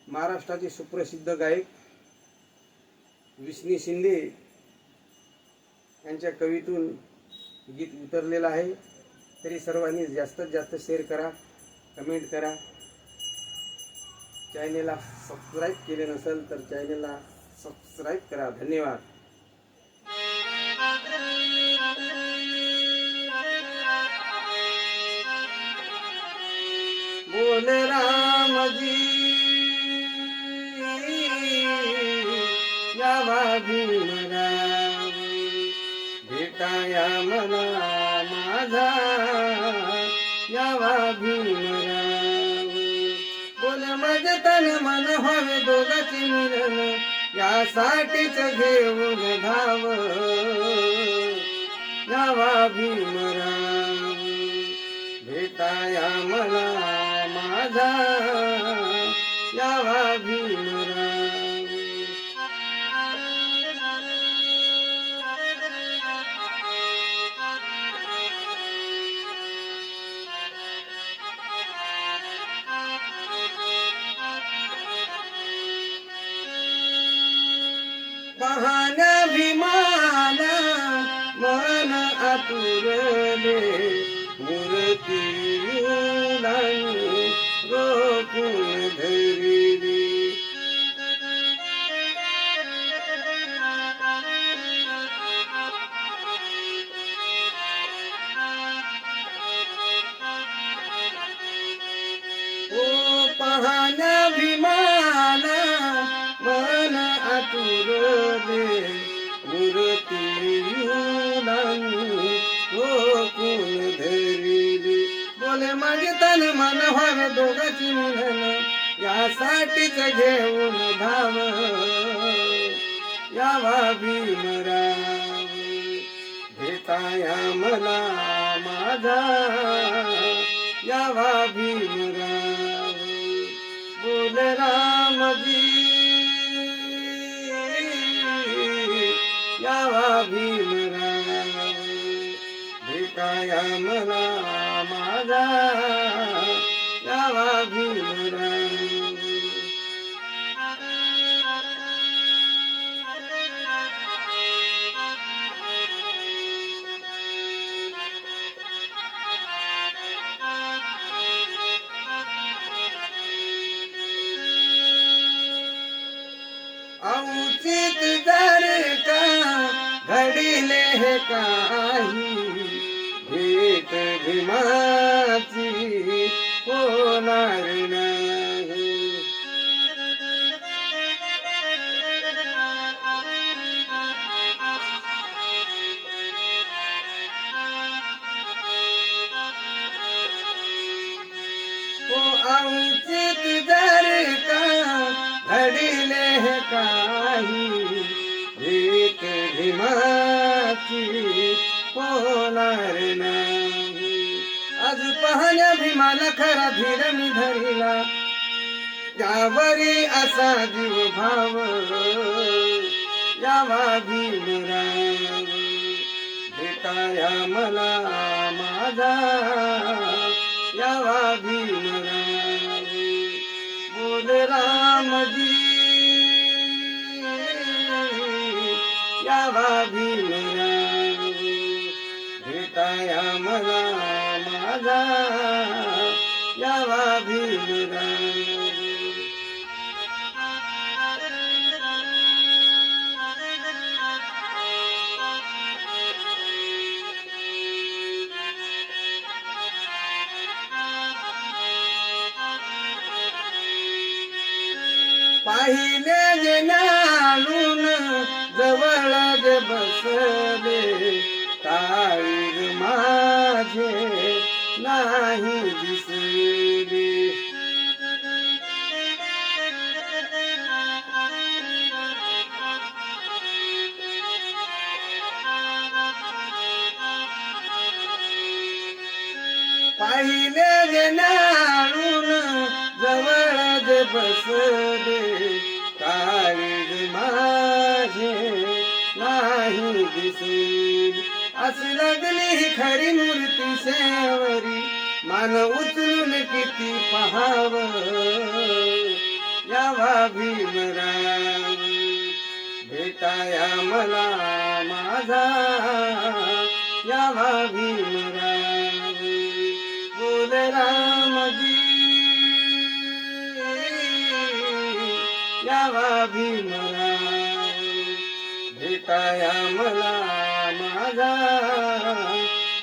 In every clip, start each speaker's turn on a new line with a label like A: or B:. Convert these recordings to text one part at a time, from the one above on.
A: महाराष्ट्राचे सुप्रसिद्ध गायक विष्णू शिंदे यांच्या कवितून गीत उतरलेलं आहे। तरी सर्वांनी जास्तीत जास्त शेअर करा, कमेंट करा। चॅनेलला सबस्क्राईब केले नसेल तर चॅनेलला सबस्क्राईब करा। धन्यवाद। बोल राम जी यावा भीमराव, भेटाया मला माझा यावा भीमराव। बोल माझे तन मन व्हावे दोघांचे मिलन, यासाठीच घेऊन धाव यावा भीमराव। भेटाया मला माझा यावा भीमराव। पाहण्या भीमाला मन आतुरले, मूर्ती रोखून धरिली। ओ पाहण्या भीमाला मन आतुरले, मूर्ती रोखून धरिली। बोले माझे तन मन व्हावे दोघांची मिलन, यासाठीच घेऊन धाव यावा भीमराव। भेटाया मला माझा यावा भीमराव। बोल राम जी यावा भीमराव। भेटाया मला माझा यावा भीमराव। औचित जर का घडिले हे काही, भेट भीमाची होणार नाही। औचित जर का घडिले हे काही, भेट भीमाची होणार नाही। आज पाहण्या भीमाला खरा धीर मी धरिला, यावरी असा जीव भाव यावा भीमराव। भेटाया मला माझा यावा भीमराव। बोल राम जी यावा भीमराव। भेटाया मला माझा यावा भीमराव। पाहिले जे नालून जवळ जे बसले, काळीज माझे नाही दिसले। पाहिले जे नालून जवळ जे बसले, काळीज माझे नाही दिसले। अशी लागली ही खरी मूर्ती शेवरी, मान उचलून किती पहाव यावा भीमराव भेटाया मला माझा यावा भीमराव बोल रामजी यावा भीमराव भेटाया मला माझा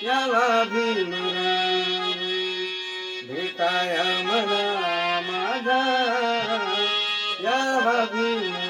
A: यावा भीमराव भेटाया मला माझा यावा भीमराव